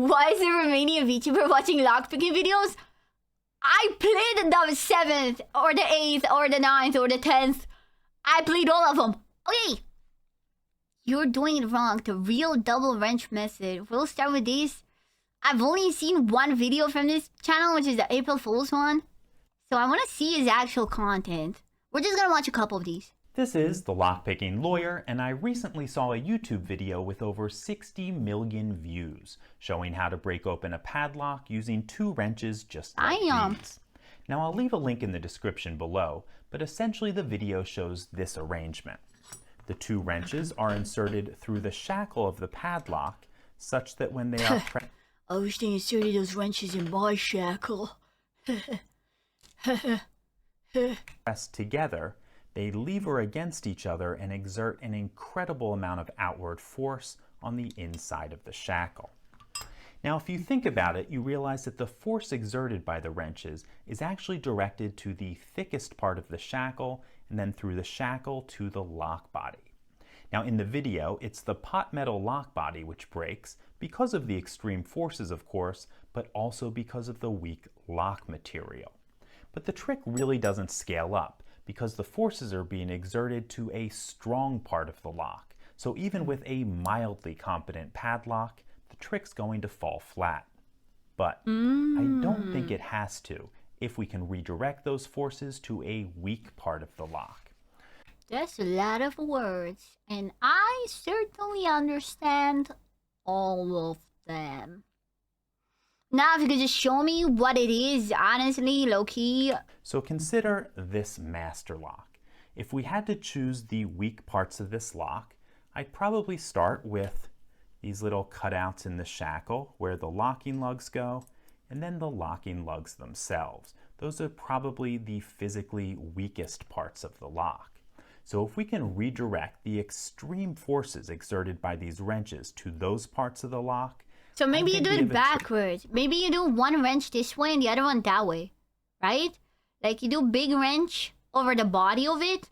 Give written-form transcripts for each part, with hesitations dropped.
Why is a Romanian Vtuber watching lockpicking videos? I played the 7th, or the 8th, or the 9th, or the 10th. I played all of them. Okay. You're doing it wrong. The real double wrench method. We'll start with this. I've only seen one video from this channel, which is the April Fool's one. So I want to see his actual content. We're just going to watch a couple of these. This is the Lockpicking Lawyer, and I recently saw a YouTube video with over 60 million views showing how to break open a padlock using 2 wrenches just like these. Now I'll leave a link in the description below, but essentially the video shows this arrangement. The 2 wrenches are inserted through the shackle of the padlock such that when they are I wish they inserted those wrenches in my shackle. pressed together, they lever against each other and exert an incredible amount of outward force on the inside of the shackle. Now, if you think about it, you realize that the force exerted by the wrenches is actually directed to the thickest part of the shackle and then through the shackle to the lock body. Now, in the video, it's the pot metal lock body which breaks because of the extreme forces, of course, but also because of the weak lock material. But the trick really doesn't scale up, because the forces are being exerted to a strong part of the lock. So even with a mildly competent padlock, the trick's going to fall flat. But I don't think it has to if we can redirect those forces to a weak part of the lock. That's a lot of words, and I certainly understand all of them. Now, if you could just show me what it is, honestly, low-key. So consider this master lock. If we had to choose the weak parts of this lock, I'd probably start with these little cutouts in the shackle where the locking lugs go, and then the locking lugs themselves. Those are probably the physically weakest parts of the lock. So if we can redirect the extreme forces exerted by these wrenches to those parts of the lock, so maybe you do it backwards. Maybe you do one wrench this way and the other one that way, right? Like you do big wrench over the body of it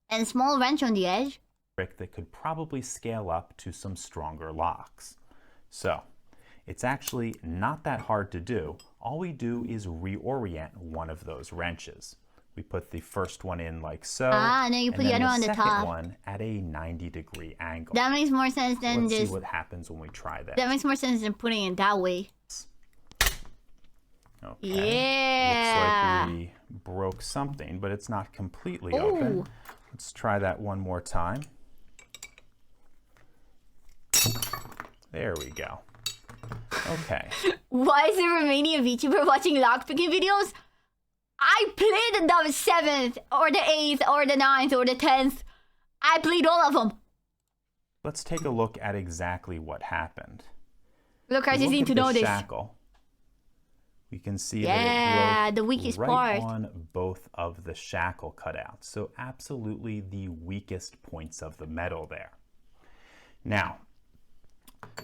and small wrench on the edge. Trick that could probably scale up to some stronger locks. So it's actually not that hard to do. All we do is reorient one of those wrenches. We put the first one in like so, and then you put the other on the top. And the second one at a 90-degree angle. That makes more sense than Let's see what happens when we try that. That makes more sense than putting it that way. Okay. Yeah. Looks like we broke something, but it's not completely open. Let's try that one more time. There we go. Okay. Why is a Romanian Vtuber watching lockpicking videos? I played the 7th, or the 8th, or the 9th, or the 10th. I played all of them. Let's take a look at exactly what happened. Look, I just need to know this. Shackle, we can see that it broke the weakest right part on both of the shackle cutouts. So absolutely the weakest points of the metal there. Now,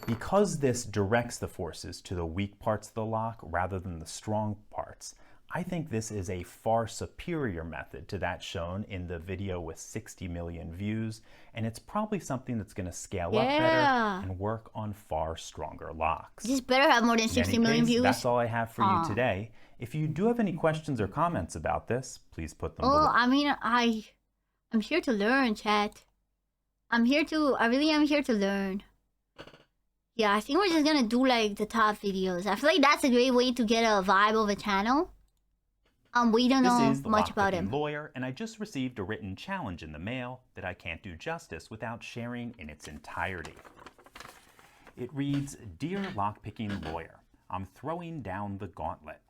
because this directs the forces to the weak parts of the lock rather than the strong parts, I think this is a far superior method to that shown in the video with 60 million views, and it's probably something that's going to scale up better and work on far stronger locks. This better have more than 60 million views. That's all I have for you today. If you do have any questions or comments about this, please put them below. I mean, I'm here to learn, chat. I really am here to learn. Yeah, I think we're just gonna do like the top videos. I feel like that's a great way to get a vibe of a channel. We don't know much about him. This is the Lockpicking Lawyer, and I just received a written challenge in the mail that I can't do justice without sharing in its entirety. It reads, Dear Lockpicking Lawyer, I'm throwing down the gauntlet.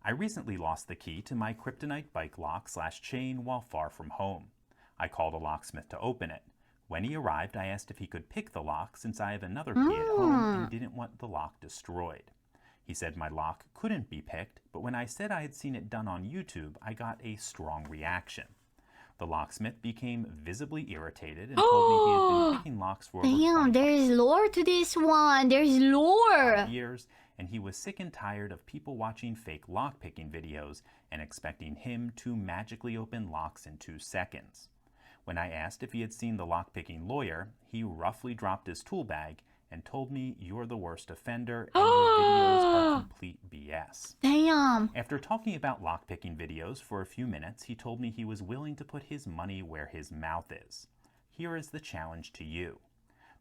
I recently lost the key to my kryptonite bike lock / chain while far from home. I called a locksmith to open it. When he arrived, I asked if he could pick the lock since I have another key at home and didn't want the lock destroyed. He said my lock couldn't be picked, but when I said I had seen it done on YouTube, I got a strong reaction. The locksmith became visibly irritated and told me he had been picking locks for over there's lore to this one. There's lore. Years, and he was sick and tired of people watching fake lockpicking videos and expecting him to magically open locks in 2 seconds. When I asked if he had seen the Lockpicking Lawyer, he roughly dropped his tool bag and told me you're the worst offender and your videos are complete BS. Damn. After talking about lockpicking videos for a few minutes, he told me he was willing to put his money where his mouth is. Here is the challenge to you.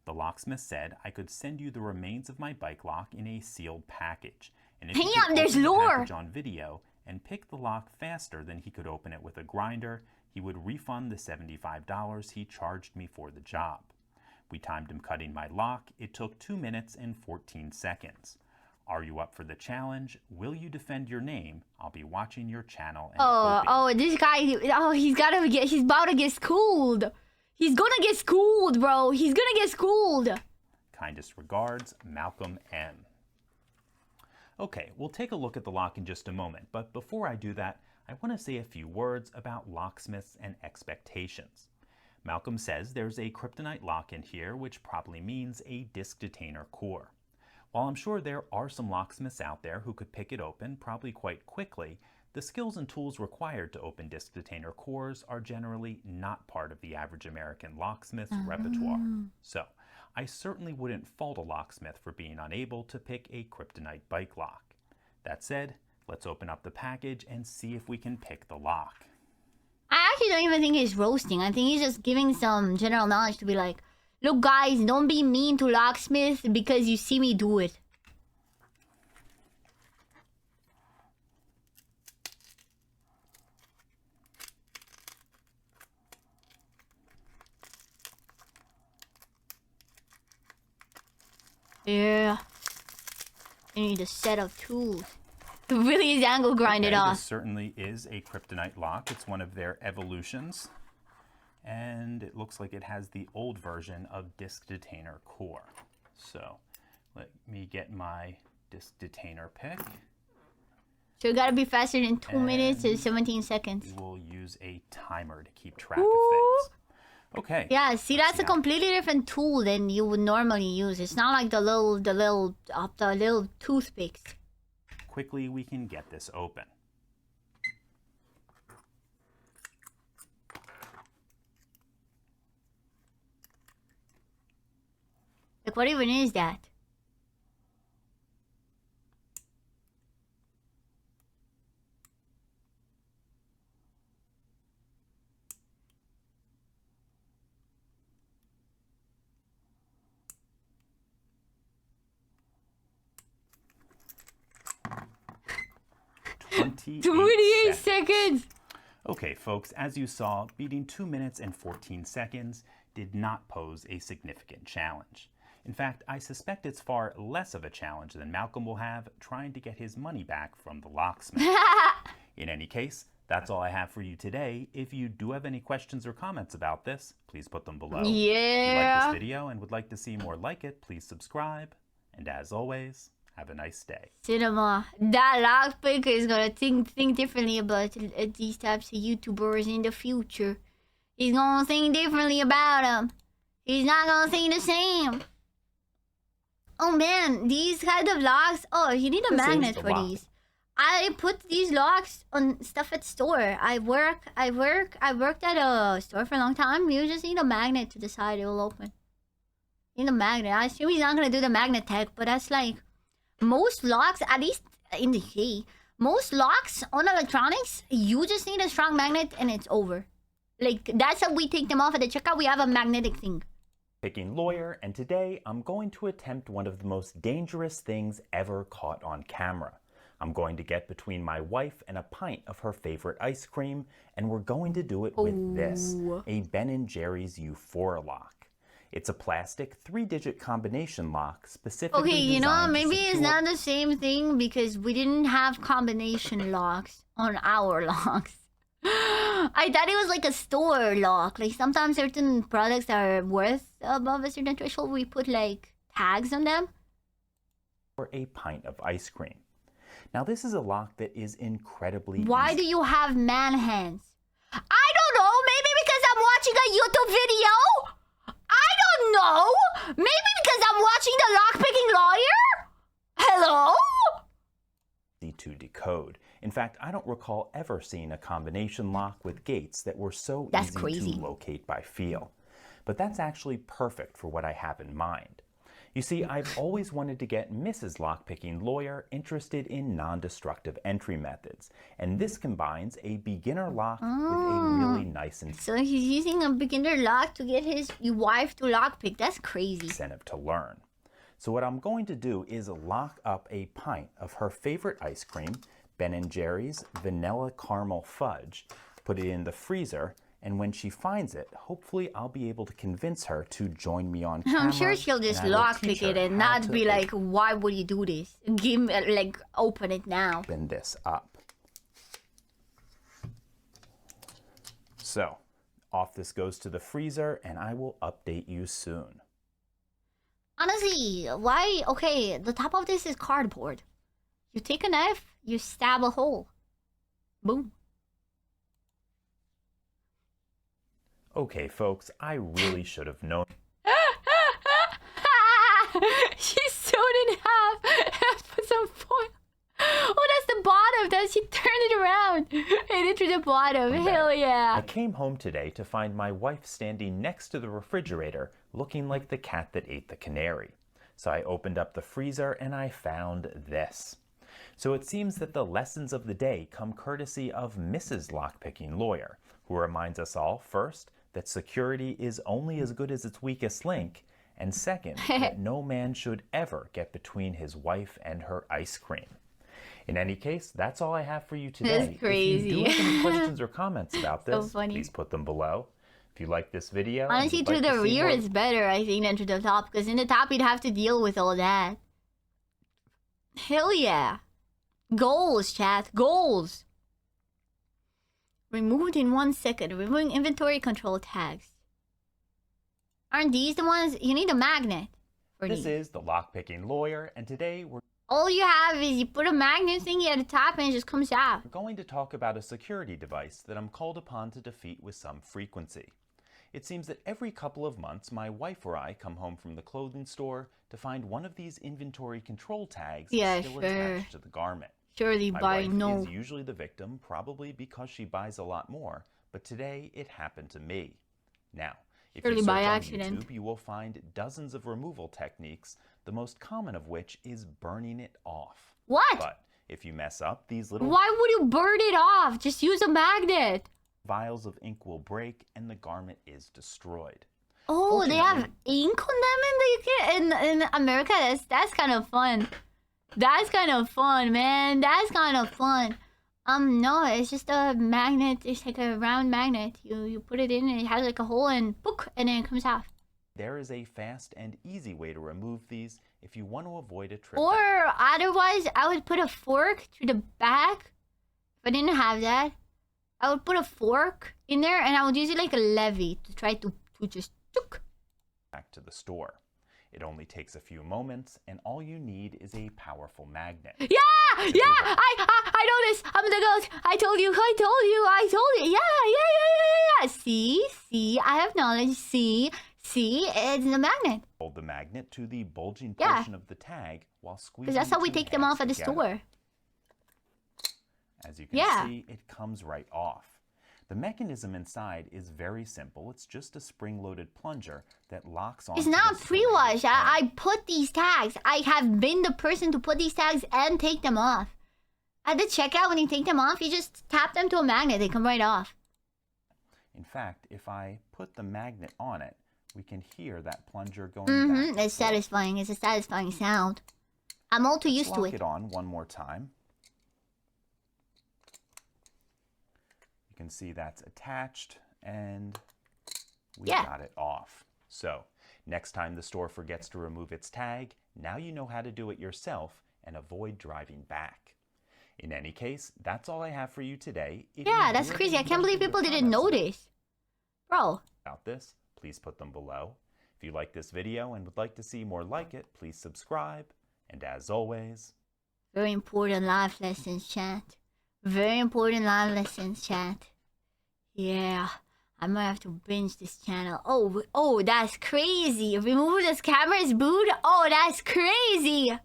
The locksmith said I could send you the remains of my bike lock in a sealed package. And if you could There's open the lore package on video and pick the lock faster than he could open it with a grinder, he would refund the $75 he charged me for the job. We timed him cutting my lock. It took 2 minutes and 14 seconds. Are you up for the challenge? Will you defend your name? I'll be watching your channel and hoping. This guy, he's about to get schooled. He's gonna get schooled, bro. He's gonna get schooled. Kindest regards, Malcolm M. Okay, we'll take a look at the lock in just a moment, but before I do that, I want to say a few words about locksmiths and expectations. Malcolm says there's a kryptonite lock in here, which probably means a disk detainer core. While I'm sure there are some locksmiths out there who could pick it open probably quite quickly, the skills and tools required to open disk detainer cores are generally not part of the average American locksmith's repertoire. So, I certainly wouldn't fault a locksmith for being unable to pick a kryptonite bike lock. That said, let's open up the package and see if we can pick the lock. I actually don't even think he's roasting. I think he's just giving some general knowledge to be like, look guys, don't be mean to locksmith because you see me do it. Yeah. You need a set of tools. Really is angle grind it off. This certainly is a kryptonite lock. It's one of their evolutions. And it looks like it has the old version of disk detainer core. So let me get my disk detainer pick. So you gotta be faster than 2 minutes and 17 seconds. We'll use a timer to keep track of things. Okay. Yeah, see, that's a completely different tool than you would normally use. It's not like the little toothpicks. Quickly, we can get this open. Like, what even is that? $28 seconds. Okay, folks, as you saw, beating 2 minutes and 14 seconds did not pose a significant challenge. In fact, I suspect it's far less of a challenge than Malcolm will have trying to get his money back from the locksmith. In any case, that's all I have for you today. If you do have any questions or comments about this, please put them below. Yeah. If you like this video and would like to see more like it, please subscribe. And as always, have a nice day. Cinema. That lockpicker is gonna think differently about these types of YouTubers in the future. He's gonna think differently about them. He's not gonna think the same. Oh man, these kind of locks. Oh, you need a magnet for these. I put these locks on stuff at store. I worked at a store for a long time. You just need a magnet to decide it will open. You need a magnet. I assume he's not gonna do the magnet tech, but that's like most locks, at least in the UK, most locks on electronics, you just need a strong magnet and it's over. Like, that's how we take them off at the checkout. We have a magnetic thing. Picking Lawyer, and today I'm going to attempt one of the most dangerous things ever caught on camera. I'm going to get between my wife and a pint of her favorite ice cream, and we're going to do it with this, a Ben & Jerry's U4 lock. It's a plastic 3-digit combination lock specifically Okay, you know, designed maybe to it's secure... not the same thing because we didn't have combination locks on our locks. I thought it was like a store lock. Like sometimes certain products that are worth above a certain threshold, we put like tags on them. Or a pint of ice cream. Now this is a lock that is incredibly Why easy. do you have man hands? I don't know. Maybe because I'm watching a YouTube video? I don't know. Maybe because I'm watching the Lockpicking Lawyer? Hello? To decode. In fact, I don't recall ever seeing a combination lock with gates that were so easy to locate by feel. But that's actually perfect for what I have in mind. You see, I've always wanted to get Mrs. Lockpicking Lawyer interested in non-destructive entry methods, and this combines a beginner lock with a really nice So he's using a beginner lock to get his wife to lockpick. That's crazy. Incentive to learn. So what I'm going to do is lock up a pint of her favorite ice cream, Ben & Jerry's Vanilla Caramel Fudge, put it in the freezer, and when she finds it, hopefully I'll be able to convince her to join me on camera. I'm sure she'll just lockpick it and not be like, why would you do this? Give me, like, open it now. Open this up. So, off this goes to the freezer, and I will update you soon. Honestly, why? Okay, the top of this is cardboard. You take a knife, you stab a hole. Boom. Okay, folks, I really should have known. She sewed it in half and put some foil. Oh, that's the bottom. Then she turned it around and into the bottom. Hell yeah. I came home today to find my wife standing next to the refrigerator looking like the cat that ate the canary. So I opened up the freezer and I found this. So it seems that the lessons of the day come courtesy of Mrs. Lockpicking Lawyer, who reminds us all, first, that security is only as good as its weakest link, and second, that no man should ever get between his wife and her ice cream. In any case, that's all I have for you today. That's crazy. If you do have any questions or comments about So this, funny. please put them below. If you like this video, Honestly, and would to like the to see rear more, is better, I think, than to the top. Because in the top, you'd have to deal with all that. Hell yeah. Goals, chat. Goals. Removed in 1 second. Removing inventory control tags. Aren't these the ones? You need a magnet for This these. is the Lockpicking Lawyer, and today we're All you have is you put a magnet thingy at the top and it just comes out. going to talk about a security device that I'm called upon to defeat with some frequency. It seems that every couple of months, my wife or I come home from the clothing store to find one of these inventory control tags still attached to the garment. Surely My by wife no. is usually the victim, probably because she buys a lot more, but today it happened to me. Now, if you Surely search by on accident. YouTube, you will find dozens of removal techniques, the most common of which is burning it off. What? But if you mess up, these little Why would you burn it off? Just use a magnet. vials of ink will break and the garment is destroyed. Oh, they have Fortunately- ink on them in the UK, in America. That's kind of fun. That's kind of fun, man. That's kind of fun. No, it's just a magnet. It's like a round magnet. You put it in and it has like a hole and book, and then it comes off. There is a fast and easy way to remove these if you want to avoid a trip. Or otherwise, I would put a fork to the back. If I didn't have that, I would put a fork in there and I would use it like a levy to try to just chook. Back to the store. It only takes a few moments, and all you need is a powerful magnet. Yeah, I know this. I'm the ghost. I told you. Yeah. See, I have knowledge. See, it's the magnet. Hold the magnet to the bulging Yeah. portion of the tag while squeezing. Because that's how we two take them hands off at the together. store. As you can Yeah. see, it comes right off. The mechanism inside is very simple. It's just a spring-loaded plunger that locks on. It's not pre-wash. I put these tags. I have been the person to put these tags and take them off. At the checkout, when you take them off, you just tap them to a magnet. They come right off. In fact, if I put the magnet on it, we can hear that plunger going back. It's satisfying. It's a satisfying sound. I'm all too used to Lock it. it on one more time. You can see that's attached, and we got it off. So, next time the store forgets to remove its tag, now you know how to do it yourself and avoid driving back. In any case, that's all I have for you today. If you Yeah, that's do have crazy. I any can't believe questions or people didn't comments notice. Bro. about this, please put them below. If you like this video and would like to see more like it, please subscribe. And as always, Very important life lessons, chat. Very important life lessons, chat. Yeah, I might have to binge this channel. Oh, that's crazy. Remove this camera's boot? Oh, that's crazy.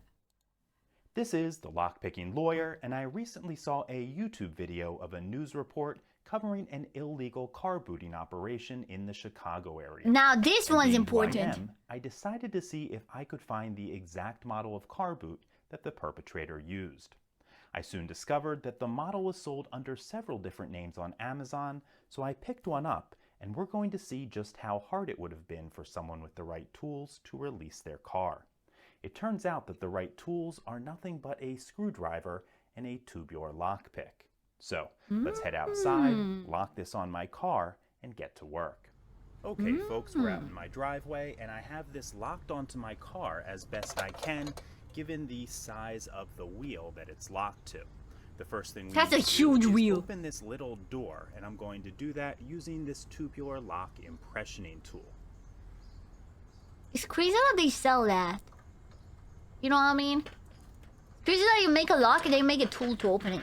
this is the Lockpicking Lawyer, and I recently saw a YouTube video of a news report covering an illegal car booting operation in the Chicago area. Now this And one's being important. who I am, I decided to see if I could find the exact model of car boot that the perpetrator used. I soon discovered that the model was sold under several different names on Amazon, so I picked one up, and we're going to see just how hard it would have been for someone with the right tools to release their car. It turns out that the right tools are nothing but a screwdriver and a tubular lockpick. So let's head outside, lock this on my car, and get to work. Okay, folks, we're out in my driveway, and I have this locked onto my car as best I can, given the size of the wheel that it's locked to. The first thing we That's a need to huge do is wheel. open this little door, and I'm going to do that using this tubular lock impressioning tool. It's crazy that they sell that. You know what I mean? It's crazy that you make a lock and they make a tool to open it.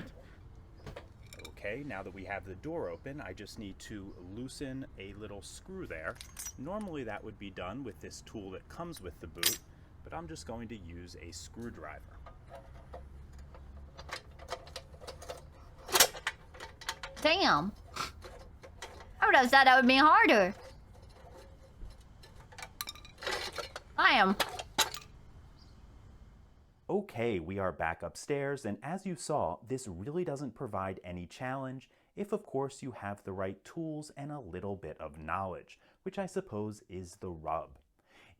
Okay, now that we have the door open, I just need to loosen a little screw there. Normally that would be done with this tool that comes with the boot, but I'm just going to use a screwdriver. Damn. I would have thought that would be harder. I am. Okay, we are back upstairs, and as you saw, this really doesn't provide any challenge if, of course, you have the right tools and a little bit of knowledge, which I suppose is the rub.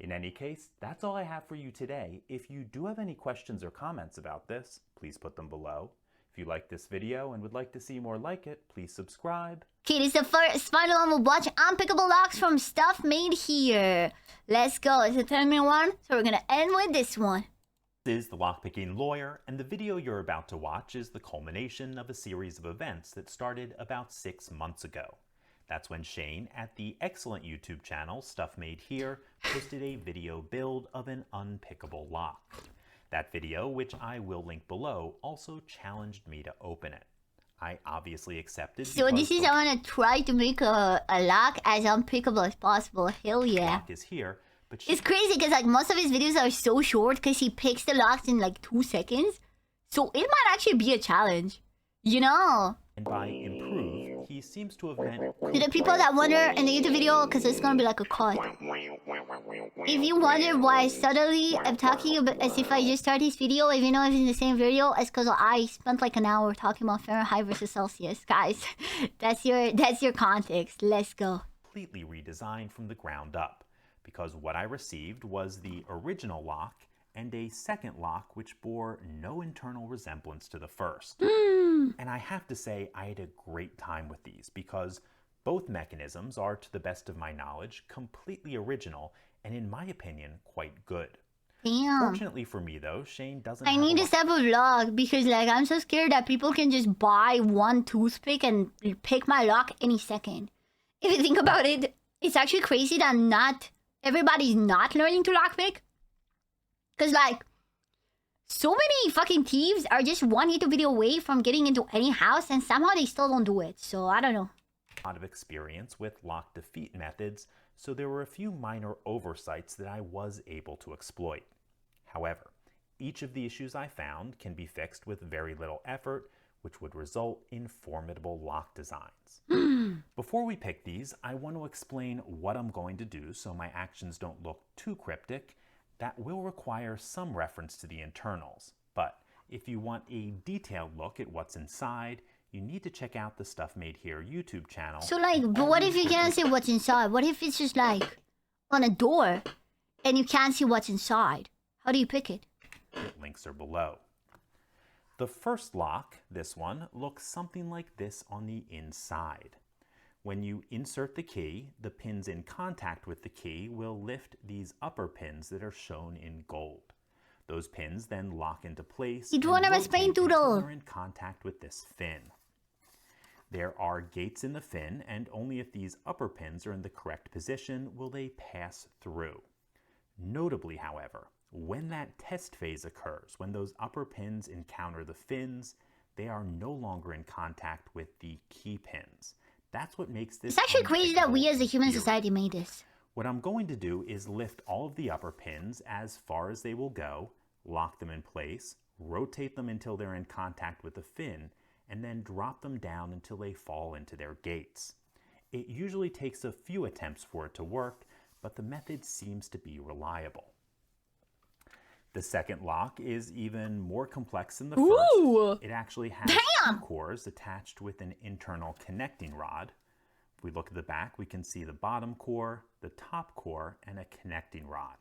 In any case, that's all I have for you today. If you do have any questions or comments about this, please put them below. If you like this video and would like to see more like it, please subscribe. Okay, this is the first final one. We'll watch Unpickable locks from Stuff Made Here. Let's go. It's a 10-minute one, so we're gonna end with this one. This is the Lockpicking Lawyer, and the video you're about to watch is the culmination of a series of events that started about 6 months ago. That's when Shane, at the excellent YouTube channel Stuff Made Here, posted a video build of an unpickable lock. That video, which I will link below, also challenged me to open it. I obviously accepted. So this is, I want to try to make a lock as unpickable as possible. Hell yeah. Lock is here, but It's crazy because like most of his videos are so short because he picks the locks in like 2 seconds. So it might actually be a challenge. You know? And by improve, he seems to have meant... To the people that wonder in the YouTube video, because it's gonna be like a cut. If you wonder why suddenly I'm talking about as if I just started this video, even though it's in the same video, it's because I spent like an hour talking about Fahrenheit versus Celsius. Guys, that's your context. Let's go. Completely redesigned from the ground up, because what I received was the original lock and a second lock which bore no internal resemblance to the first. And I have to say, I had a great time with these because both mechanisms are, to the best of my knowledge, completely original and, in my opinion, quite good. Damn. Fortunately for me, though, Shane doesn't I need this type of vlog because like I'm so scared that people can just buy one toothpick and pick my lock any second. If you think about it, it's actually crazy that not everybody's not learning to lockpick. Because like, so many fucking thieves are just one YouTube video away from getting into any house and somehow they still don't do it. So I don't know. A lot of experience with lock defeat methods, so there were a few minor oversights that I was able to exploit. However, each of the issues I found can be fixed with very little effort, which would result in formidable lock designs. Before we pick these, I want to explain what I'm going to do so my actions don't look too cryptic. That will require some reference to the internals, but if you want a detailed look at what's inside, you need to check out the Stuff Made Here YouTube channel. So like, but what if you can't see what's inside? What if it's just like on a door and you can't see what's inside? How do you pick it? Links are below. The first lock, this one, looks something like this on the inside. When you insert the key, the pins in contact with the key will lift these upper pins that are shown in gold. Those pins then lock into place and rotate until they're in contact with this fin. There are gates in the fin, and only if these upper pins are in the correct position will they pass through. Notably, however, when that test phase occurs, when those upper pins encounter the fins, they are no longer in contact with the key pins. That's what makes this... It's actually crazy that we as a human society made this. What I'm going to do is lift all of the upper pins as far as they will go, lock them in place, rotate them until they're in contact with the fin, and then drop them down until they fall into their gates. It usually takes a few attempts for it to work, but the method seems to be reliable. The second lock is even more complex than the first. It actually has two cores attached with an internal connecting rod. If we look at the back, we can see the bottom core, the top core, and a connecting rod.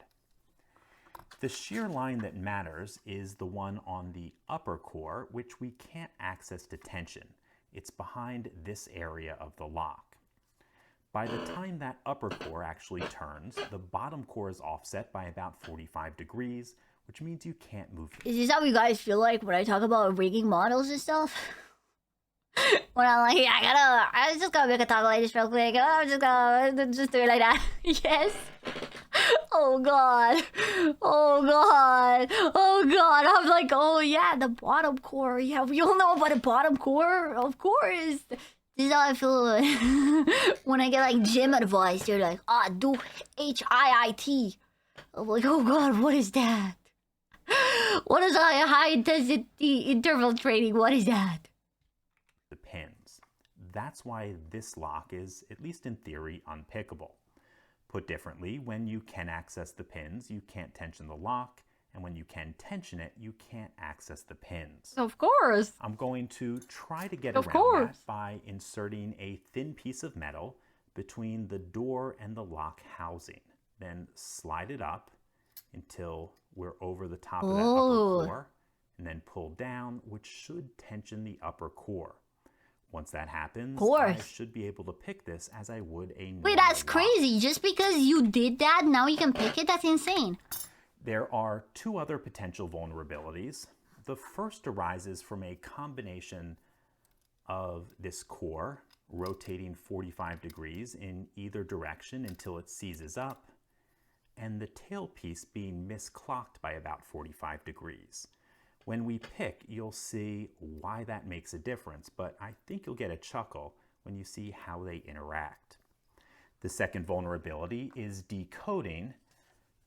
The shear line that matters is the one on the upper core, which we can't access to tension. It's behind this area of the lock. By the time that upper core actually turns, the bottom core is offset by about 45 degrees, which means you can't move. Is this how you guys feel like when I talk about rigging models and stuff? When I'm like, yeah, I just gotta make a toggle like this real quick. I'm just gonna just do it like that. Yes. Oh god. Oh god. Oh god. I'm like, oh yeah, the bottom core. Yeah, we all know about the bottom core. Of course. This is how I feel when I get like gym advice. They're like, do HIIT. I'm like, oh god, what is that? What is high intensity interval training? What is that? The pins. That's why this lock is, at least in theory, unpickable. Put differently, when you can access the pins, you can't tension the lock, and when you can tension it, you can't access the pins. Of course. I'm going to try to get around that by inserting a thin piece of metal between the door and the lock housing. Then slide it up until we're over the top of that upper core, and then pull down, which should tension the upper core. Once that happens, I should be able to pick this as I would a normal Wait, that's lock. crazy. Just because you did that, now you can pick it? That's insane. There are two other potential vulnerabilities. The first arises from a combination of this core rotating 45 degrees in either direction until it seizes up, and the tailpiece being misclocked by about 45 degrees. When we pick, you'll see why that makes a difference, but I think you'll get a chuckle when you see how they interact. The second vulnerability is decoding,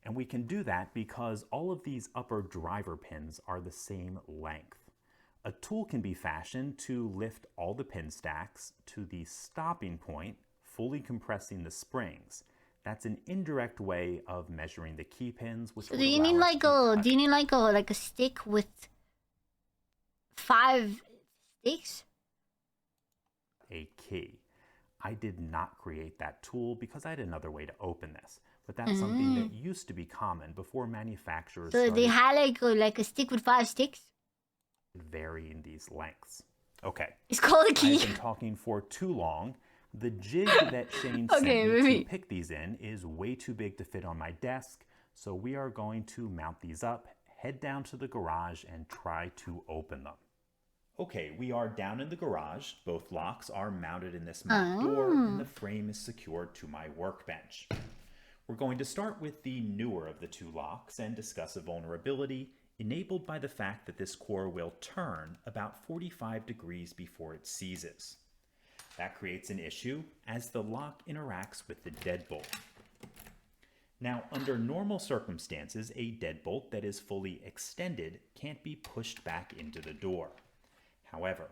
and we can do that because all of these upper driver pins are the same length. A tool can be fashioned to lift all the pin stacks to the stopping point, fully compressing the springs. That's an indirect way of measuring the key pins. Which so do you need like a stick with 5 sticks? A key. I did not create that tool because I had another way to open this. But that's something that used to be common before manufacturers So they had like a stick with 5 sticks? Varying these lengths. Okay. It's called a key. I've been talking for too long. The jig that Shane sent me to pick these in is way too big to fit on my desk, so we are going to mount these up, head down to the garage, and try to open them. Okay, we are down in the garage. Both locks are mounted in this mount door, and the frame is secured to my workbench. We're going to start with the newer of the two locks and discuss a vulnerability enabled by the fact that this core will turn about 45 degrees before it seizes. That creates an issue as the lock interacts with the deadbolt. Now, under normal circumstances, a deadbolt that is fully extended can't be pushed back into the door. However,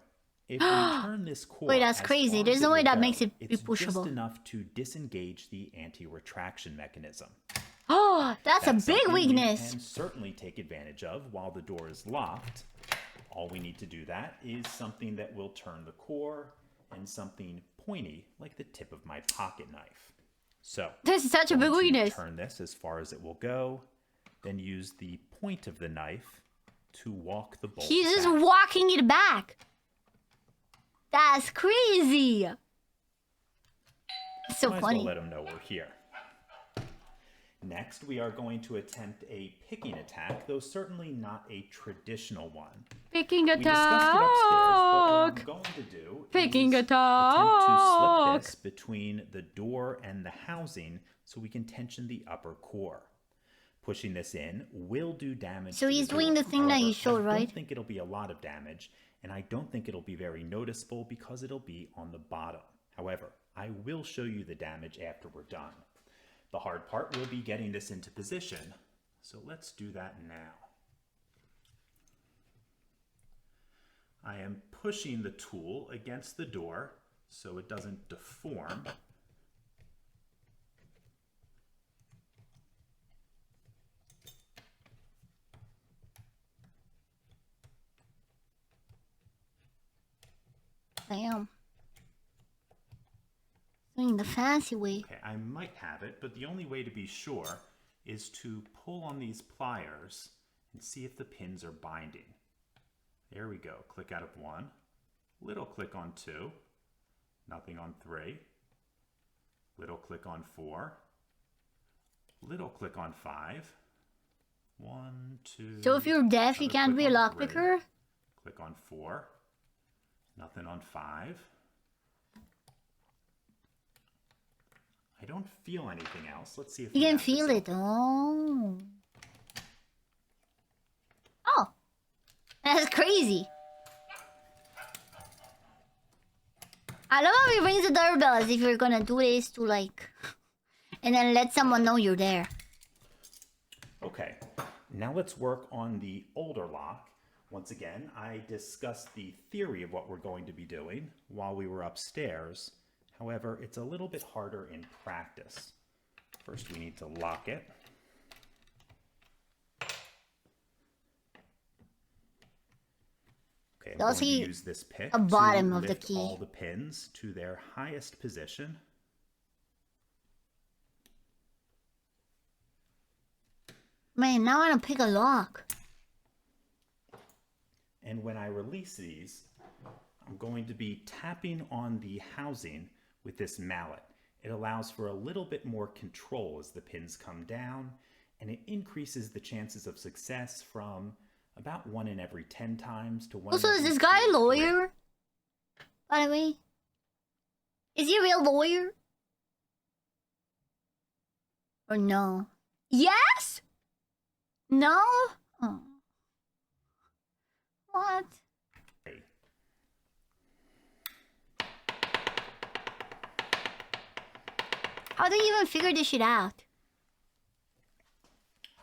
if we turn this core Wait, that's crazy. There's no way that makes it it's pushable. Just enough to disengage the anti-retraction mechanism. Oh, that's a big weakness. We can certainly take advantage of while the door is locked. All we need to do that is something that will turn the core and something pointy like the tip of my pocket knife. So this is such a big weakness. Turn this as far as it will go, then use the point of the knife to walk the bolt He's back. just walking it back. That's crazy. It's so Might funny. as well let him know we're here. Next, we are going to attempt a picking attack, though certainly not a traditional one. Picking attack. We discussed it upstairs, but what I'm going to do Picking is attack. attempt to slip this between the door and the housing so we can tension the upper core. Pushing this in will do damage. So he's doing the thing that you showed, right? I don't think it'll be a lot of damage, and I don't think it'll be very noticeable because it'll be on the bottom. However, I will show you the damage after we're done. The hard part will be getting this into position, so let's do that now. I am pushing the tool against the door so it doesn't deform. Damn. Doing the fancy way. Okay, I might have it, but the only way to be sure is to pull on these pliers and see if the pins are binding. There we go. Click out of 1. Little click on 2. Nothing on 3. Little click on 4. Little click on 5. 1, 2. So if you're deaf, you can't be a lockpicker? Click on 4. Nothing on 5. I don't feel anything else. Let's see if you can feel it. Oh. Oh. That's crazy. I love how he rings the doorbell as if you're gonna do this to like... and then let someone know you're there. Okay. Now let's work on the older lock. Once again, I discussed the theory of what we're going to be doing while we were upstairs. However, it's a little bit harder in practice. First, we need to lock it. Okay, I'm going to use this pick the bottom of to the lift key. all the pins to their highest position. Man, now I want to pick a lock. And when I release these, I'm going to be tapping on the housing with this mallet. It allows for a little bit more control as the pins come down, and it increases the chances of success from about 1 in every 10 times to 1 Also, in is every this guy a 3. lawyer? By the way? Is he a real lawyer? Or no? Yes? No? Oh. What? How do you even figure this shit out?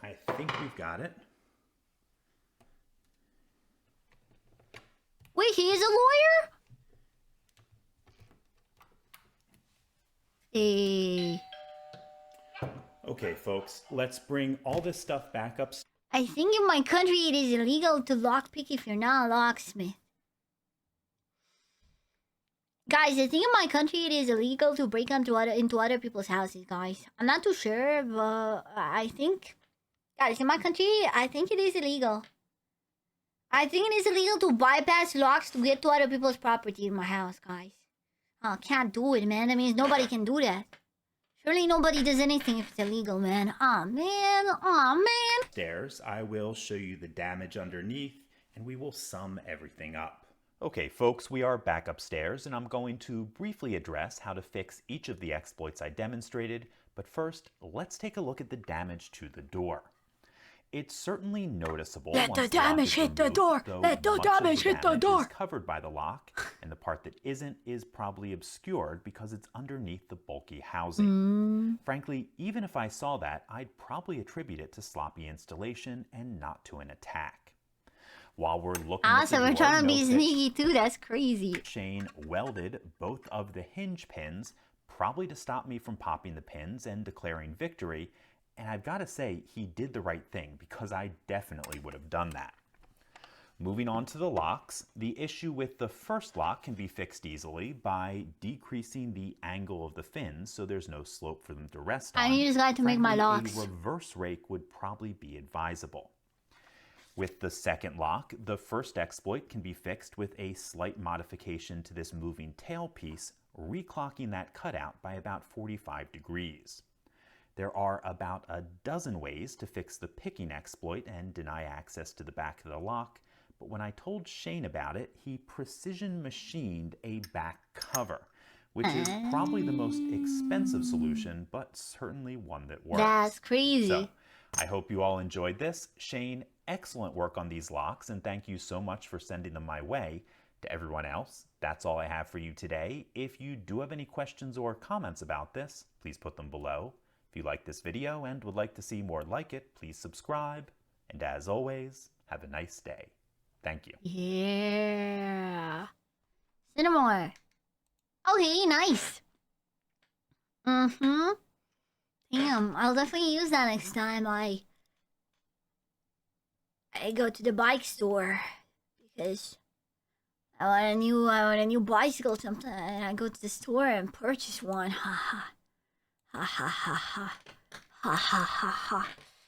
I think we've got it. Wait, he is a lawyer? Okay, folks, let's bring all this stuff back up. I think in my country it is illegal to lockpick if you're not a locksmith. Guys, I think in my country it is illegal to break into other people's houses, guys. I'm not too sure, but I think... Guys, in my country, I think it is illegal. I think it is illegal to bypass locks to get to other people's property in my house, guys. Oh, can't do it, man. That means nobody can do that. Surely nobody does anything if it's illegal, man. Aw, man. Aw, man. Stairs, I will show you the damage underneath, and we will sum everything up. Okay, folks, we are back upstairs, and I'm going to briefly address how to fix each of the exploits I demonstrated, but first, let's take a look at the damage to the door. It's certainly noticeable. Let the damage hit the door. Let the damage hit the door. Is covered by the lock, and the part that isn't is probably obscured because it's underneath the bulky housing. Frankly, even if I saw that, I'd probably attribute it to sloppy installation and not to an attack. While we're looking at the door, we're trying to be note that sneaky too. That's crazy. Shane welded both of the hinge pins, probably to stop me from popping the pins and declaring victory. And I've got to say, he did the right thing because I definitely would have done that. Moving on to the locks, the issue with the first lock can be fixed easily by decreasing the angle of the fins so there's no slope for them to rest on. I need this guy to make my Frankly, locks. A reverse rake would probably be advisable. With the second lock, the first exploit can be fixed with a slight modification to this moving tailpiece, reclocking that cutout by about 45 degrees. There are about a dozen ways to fix the picking exploit and deny access to the back of the lock, but when I told Shane about it, he precision machined a back cover, which is probably the most expensive solution, but certainly one that works. That's crazy. So, I hope you all enjoyed this. Shane, excellent work on these locks, and thank you so much for sending them my way. To everyone else, that's all I have for you today. If you do have any questions or comments about this, please put them below. If you like this video and would like to see more like it, please subscribe. And as always, have a nice day. Thank you. Yeah. Cinnamon. Okay, nice. Mm-hmm. Damn, I'll definitely use that next time I go to the bike store because I want a new bicycle sometime, and I go to the store and purchase one. Ha ha. Ha ha ha ha. Ha ha ha ha.